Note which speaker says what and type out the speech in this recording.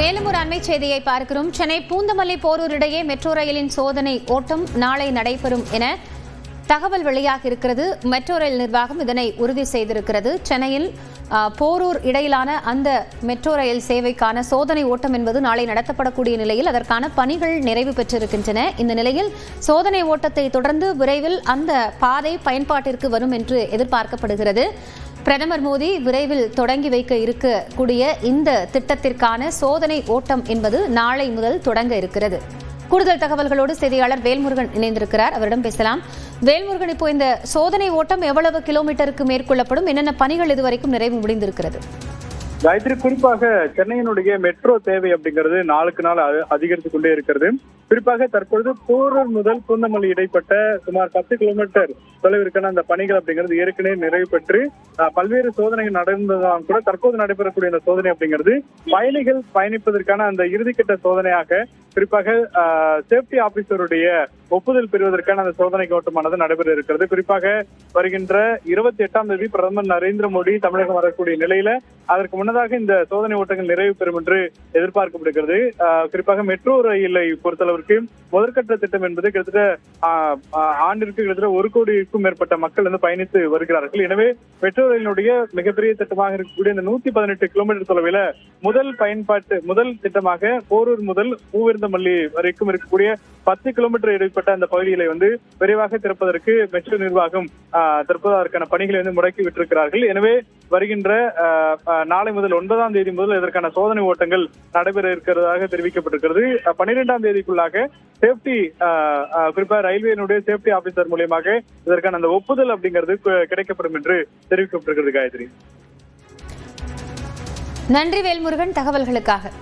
Speaker 1: மேலும் ஒரு அண்மை செய்தியை பார்க்கிறோம். சென்னை பூந்தமல்லி போரூர் இடையே மெட்ரோ ரயிலின் சோதனை ஓட்டம் நாளை நடைபெறும் என தகவல் வெளியாக இருக்கிறது. மெட்ரோ ரயில் நிர்வாகம் இதனை உறுதி செய்திருக்கிறது. சென்னையில் போரூர் இடையிலான அந்த மெட்ரோ ரயில் சேவைக்கான சோதனை ஓட்டம் என்பது நாளை நடத்தப்படக்கூடிய நிலையில் அதற்கான பணிகள் நிறைவு பெற்றிருக்கின்றன. இந்த நிலையில் சோதனை ஓட்டத்தை தொடர்ந்து விரைவில் அந்த பாதை பயன்பாட்டிற்கு வரும் என்று எதிர்பார்க்கப்படுகிறது. பிரதமர் மோடி விரைவில் தொடங்கி வைக்க இருக்கக்கூடிய இந்த திட்டத்திற்கான சோதனை ஓட்டம் என்பது நாளை முதல் தொடங்க இருக்கிறது. கூடுதல் தகவல்களோடு செய்தியாளர் வேல்முருகன் இணைந்திருக்கிறார். அவரிடம் பேசலாம். வேல்முருகன், இப்போ இந்த சோதனை ஓட்டம் எவ்வளவு கிலோமீட்டருக்கு மேற்கொள்ளப்படும், என்னென்ன பணிகள் இதுவரைக்கும் நிறைவு முடிந்திருக்கிறது?
Speaker 2: காயத்ரி, குறிப்பாக சென்னையினுடைய மெட்ரோ தேவை அப்படிங்கிறது நாளுக்கு நாள் அதிகரித்துக் கொண்டே இருக்கிறது. குறிப்பாக தற்பொழுது போரூர் முதல் பூந்தமல்லி இடைப்பட்ட சுமார் 10 கிலோமீட்டர் தொலைவிற்கான அந்த பணிகள் அப்படிங்கிறது ஏற்கனவே நிறைவு பெற்று பல்வேறு சோதனைகள் நடந்ததாலும் கூட தற்போது நடைபெறக்கூடிய இந்த சோதனை அப்படிங்கிறது பயணிகள் பயணிப்பதற்கான அந்த இறுதிக்கட்ட சோதனையாக குறிப்பாக சேஃப்டி ஆபீசருடைய ஒப்புதல் பெறுவதற்கான அந்த சோதனை ஓட்டமானது நடைபெற இருக்கிறது. குறிப்பாக வருகின்ற 28ஆம் தேதி பிரதமர் நரேந்திர மோடி தமிழகம் வரக்கூடிய நிலையில அதற்கு முன்னதாக இந்த சோதனை ஓட்டங்கள் நிறைவு பெறும் என்று எதிர்பார்க்கப்படுகிறது. குறிப்பாக மெட்ரோ ரயிலை பொறுத்தளவிற்கு முதற்கட்ட திட்டம் என்பது கிட்டத்தட்ட ஆண்டிற்கு கிட்டத்தட்ட 1 கோடிக்கும் மேற்பட்ட மக்கள் வந்து பயணித்து வருகிறார்கள். எனவே மெட்ரோ ரயிலினுடைய மிகப்பெரிய திட்டமாக இருக்கக்கூடிய இந்த 118 கிலோமீட்டர் தொலைவில் முதல் திட்டமாக போரூர் முதல் பூவிருந்தமல்லி வரைக்கும் இருக்கக்கூடிய 10 கிலோமீட்டர் இடைப்பட்ட அந்த பகுதிகளை வந்து விரைவாக திறப்பதற்கு மெட்ரோ நிர்வாகம் தற்போது அதற்கான பணிகளை வந்து முடக்கி விட்டிருக்கிறார்கள். எனவே வருகின்ற நாளை முதல் 9ஆம் தேதி முதல் இதற்கான சோதனை ஓட்டங்கள் நடைபெற இருக்கிறதாக தெரிவிக்கப்பட்டிருக்கிறது. 12ஆம் தேதிக்குள்ளாக சேஃப்டி குறிப்பாக ரயில்வேனுடைய சேஃப்டி ஆபீசர் மூலியமாக இதற்கான அந்த ஒப்புதல் அப்படிங்கிறது கிடைக்கப்படும் என்று தெரிவிக்கப்பட்டிருக்கிறது. காயத்ரி,
Speaker 1: நன்றி வேல்முருகன் தகவல்களுக்காக.